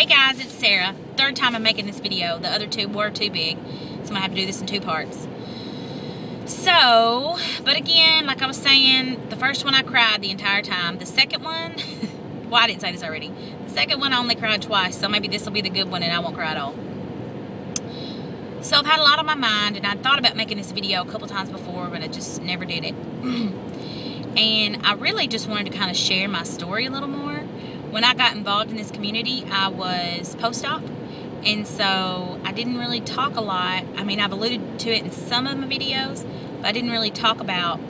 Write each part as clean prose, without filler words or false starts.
Hey guys, it's Sarah. Third time I'm making this video. The other two were too big, so I'm gonna have to do this in 2 parts. So, but again, like I was saying, the first one I cried the entire time. The second one, well, I didn't say this already. The second one I only cried twice, so maybe this will be the good one and I won't cry at all. So I've had a lot on my mind, and I thought about making this video a couple times before, but I just never did it. And I really just wanted to kind of share my story a little more. When I got involved in this community, I was post-op, and so I didn't really talk a lot. I mean, I've alluded to it in some of my videos, but I didn't really talk about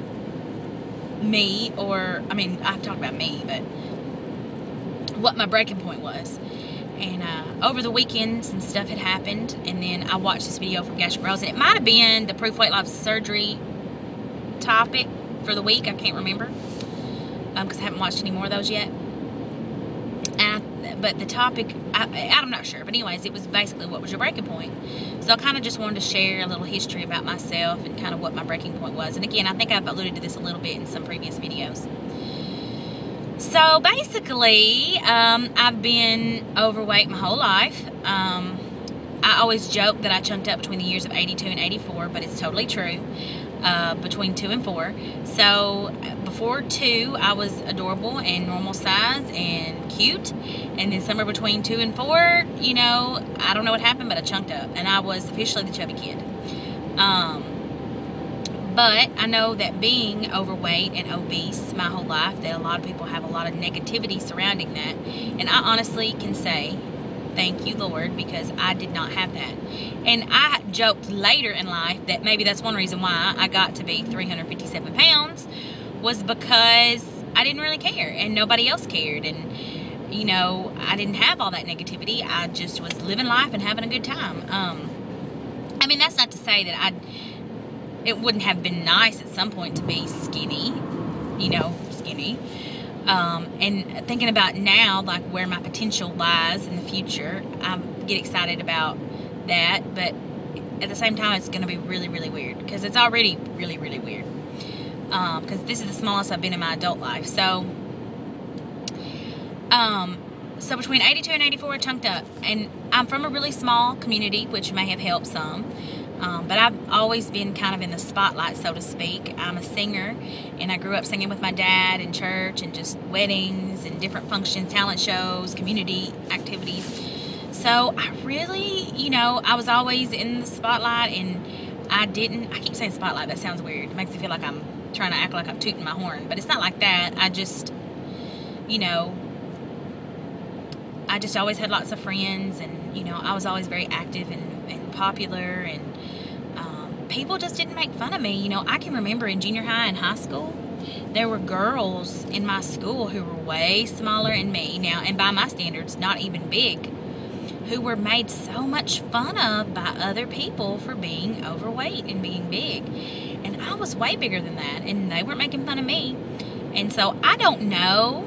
me, or, I mean, I've talked about me, but what my breaking point was. And over the weekend, some stuff had happened, and then I watched this video from Gastric Rose, and it might have been the Proof Weight Loss Surgery topic for the week. I can't remember, because I haven't watched any more of those yet. But the topic, I'm not sure. But anyways, it was basically, what was your breaking point? So I kind of just wanted to share a little history about myself and kind of what my breaking point was. And again, I think I've alluded to this a little bit in some previous videos. So basically, I've been overweight my whole life. I always joke that I chunked up between the years of 82 and 84, but it's totally true. Between 2 and 4. So before 2, I was adorable and normal size and cute, and then somewhere between 2 and 4, you know, I don't know what happened, but I chunked up, and I was officially the chubby kid. But I know that being overweight and obese my whole life, that a lot of people have a lot of negativity surrounding that, and I honestly can say thank you, Lord, because I did not have that. And I joked later in life that maybe that's one reason why I got to be 357 pounds, was because I didn't really care and nobody else cared. And, you know, I didn't have all that negativity. I just was living life and having a good time. I mean, that's not to say that it wouldn't have been nice at some point to be skinny, you know, skinny. And thinking about now, like where my potential lies in the future, I get excited about that, but at the same time, it's going to be really, really weird, because it's already really, really weird, because this is the smallest I've been in my adult life. So, so between 82 and 84, I chunked up, and I'm from a really small community, which may have helped some. But I've always been kind of in the spotlight, so to speak. I'm a singer, and I grew up singing with my dad in church and just weddings and different functions, talent shows, community activities. So I really, you know, I was always in the spotlight, and I keep saying spotlight, that sounds weird. It makes me feel like I'm trying to act like I'm tooting my horn, but it's not like that. I just, you know, I just always had lots of friends, and, you know, I was always very active and popular, and people just didn't make fun of me. You know, I can remember in junior high and high school, there were girls in my school who were way smaller than me now, and by my standards, not even big, who were made so much fun of by other people for being overweight and being big. And I was way bigger than that, and they weren't making fun of me. And so I don't know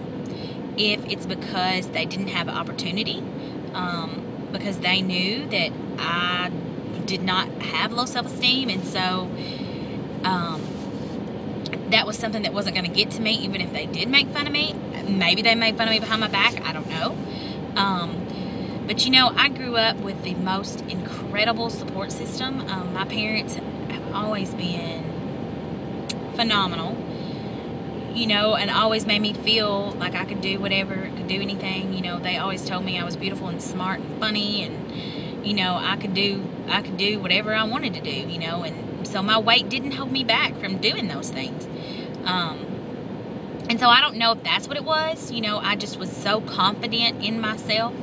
if it's because they didn't have an opportunity, because they knew that I did not have low self-esteem, and so that was something that wasn't going to get to me, even if they did make fun of me. Maybe they made fun of me behind my back, I don't know. But you know, I grew up with the most incredible support system. My parents have always been phenomenal, you know, and always made me feel like I could do whatever, could do anything. You know, they always told me I was beautiful and smart and funny, and, you know, I could do whatever I wanted to do, you know, and so my weight didn't hold me back from doing those things. And so I don't know if that's what it was. You know, I just was so confident in myself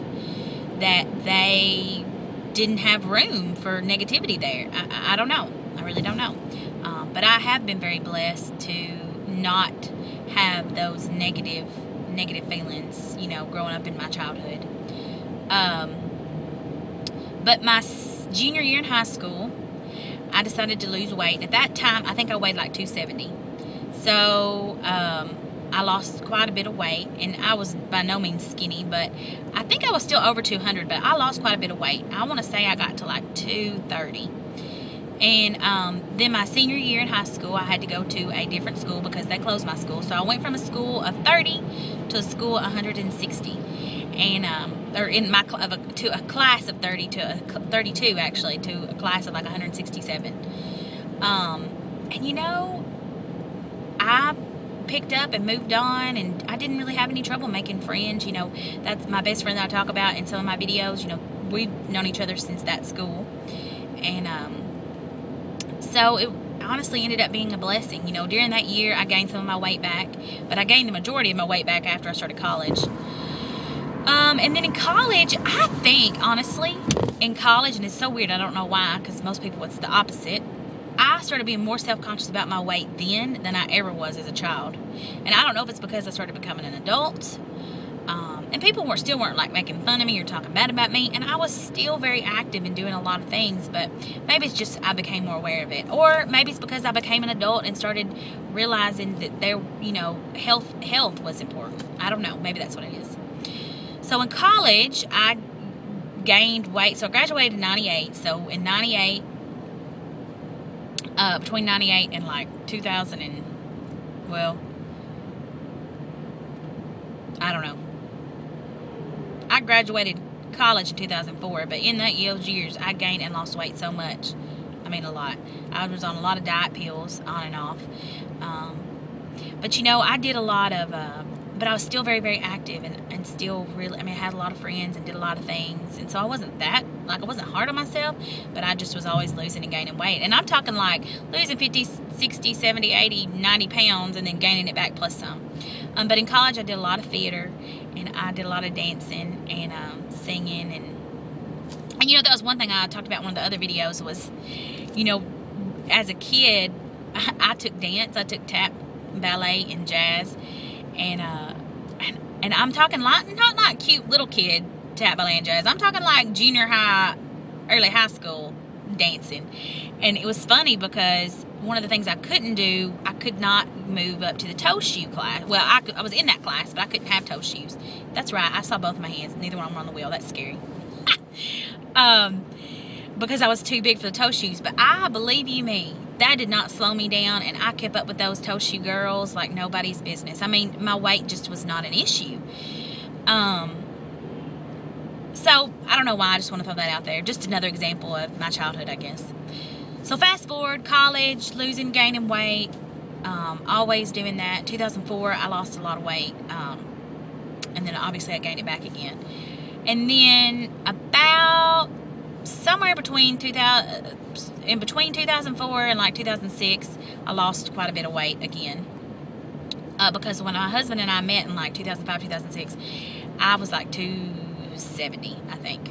that they didn't have room for negativity there. I don't know. I really don't know. But I have been very blessed to not have those negative feelings, you know, growing up in my childhood. But my junior year in high school, I decided to lose weight. At that time, I think I weighed like 270. So, I lost quite a bit of weight, and I was by no means skinny, but I think I was still over 200, but I lost quite a bit of weight. I want to say I got to like 230. And then my senior year in high school, I had to go to a different school because they closed my school. So I went from a school of 30 to a school of 160. And or in my to a class of 30 to a 32 actually, to a class of like 167. And you know, I picked up and moved on, and I didn't really have any trouble making friends. You know, that's my best friend that I talk about in some of my videos. You know, we've known each other since that school, and so it honestly ended up being a blessing. You know, during that year I gained some of my weight back, but I gained the majority of my weight back after I started college. And then in college, I think, honestly, in college, and it's so weird, I don't know why, because most people it's the opposite, I started being more self-conscious about my weight then than I ever was as a child. And I don't know if it's because I started becoming an adult, and people still weren't like making fun of me or talking bad about me, and I was still very active and doing a lot of things, but maybe it's just I became more aware of it. Or maybe it's because I became an adult and started realizing that you know, health was important. I don't know, maybe that's what it is. So in college, I gained weight. So I graduated in 98. So in 98, between 98 and like 2000 and, well, I don't know. I graduated college in 2004, but in those years, I gained and lost weight so much. I mean, a lot. I was on a lot of diet pills, on and off. But, you know, I did a lot of... but I was still very, very active and still really, I mean, I had a lot of friends and did a lot of things. And so I wasn't I wasn't hard on myself, but I just was always losing and gaining weight. And I'm talking like losing 50, 60, 70, 80, 90 pounds and then gaining it back plus some. But in college, I did a lot of theater, and I did a lot of dancing and singing. And, you know, that was one thing I talked about in one of the other videos was, you know, as a kid, I took dance. I took tap, ballet, and jazz. And I'm talking like, not like cute little kid tap, ballet, and jazz. I'm talking like junior high, early high school dancing. And it was funny because one of the things I couldn't do, I could not move up to the toe shoe class. Well, I was in that class, but I couldn't have toe shoes. That's right, I saw both of my hands. Neither one of them were on the wheel. That's scary. Because I was too big for the toe shoes. But I believe you me, that did not slow me down, and I kept up with those toe shoe girls like nobody's business. I mean, my weight just was not an issue. So, I don't know why, I just want to throw that out there. Just another example of my childhood, I guess. So, fast forward, college, losing, gaining weight, always doing that. 2004, I lost a lot of weight, and then obviously I gained it back again. And then about somewhere between 2004 and like 2006, I lost quite a bit of weight again. Because when my husband and I met in like 2005, 2006, I was like 270, I think.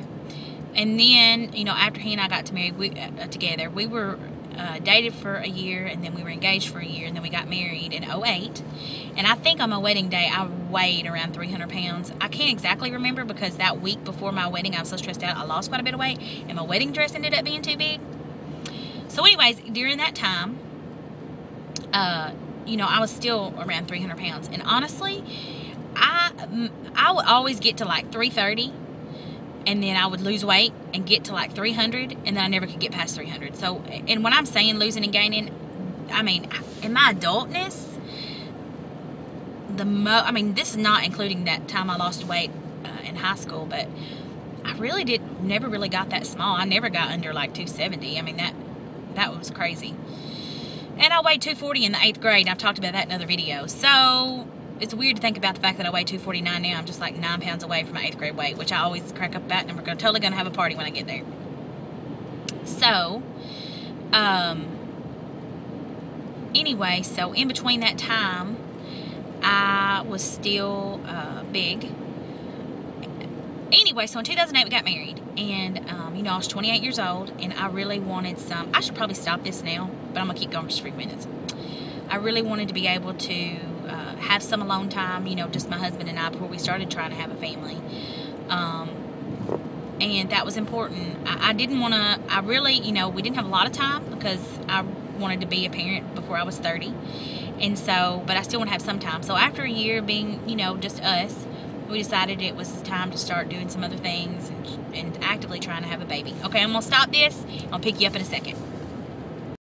And then, you know, after he and I got married together, we were dated for a year, and then we were engaged for a year, and then we got married in 2008. And I think on my wedding day, I weighed around 300 pounds. I can't exactly remember because that week before my wedding, I was so stressed out, I lost quite a bit of weight, and my wedding dress ended up being too big. So anyways, during that time, you know, I was still around 300 pounds. And honestly, I would always get to like 330, and then I would lose weight and get to like 300, and then I never could get past 300. So, and when I'm saying losing and gaining, I mean, in my adultness, I mean, this is not including that time I lost weight in high school, but I really never really got that small. I never got under like 270. I mean, that was crazy. And I weighed 240 in the 8th grade, and I've talked about that in other videos. So, it's weird to think about the fact that I weigh 249 now. I'm just like 9 pounds away from my 8th grade weight, which I always crack up about, and we're totally going to have a party when I get there. So, anyway, so in between that time, I was still big. Anyway, so in 2008 we got married, and you know, I was 28 years old, and I really wanted some, I should probably stop this now, but I'm going to keep going for just 3 minutes. I really wanted to be able to have some alone time, you know, just my husband and I before we started trying to have a family. And that was important. I didn't want to, I really, you know, we didn't have a lot of time because I wanted to be a parent before I was 30. And so, but I still want to have some time. So after a year being, you know, just us, we decided it was time to start doing some other things and actively trying to have a baby. Okay, I'm going to stop this. I'll pick you up in a second.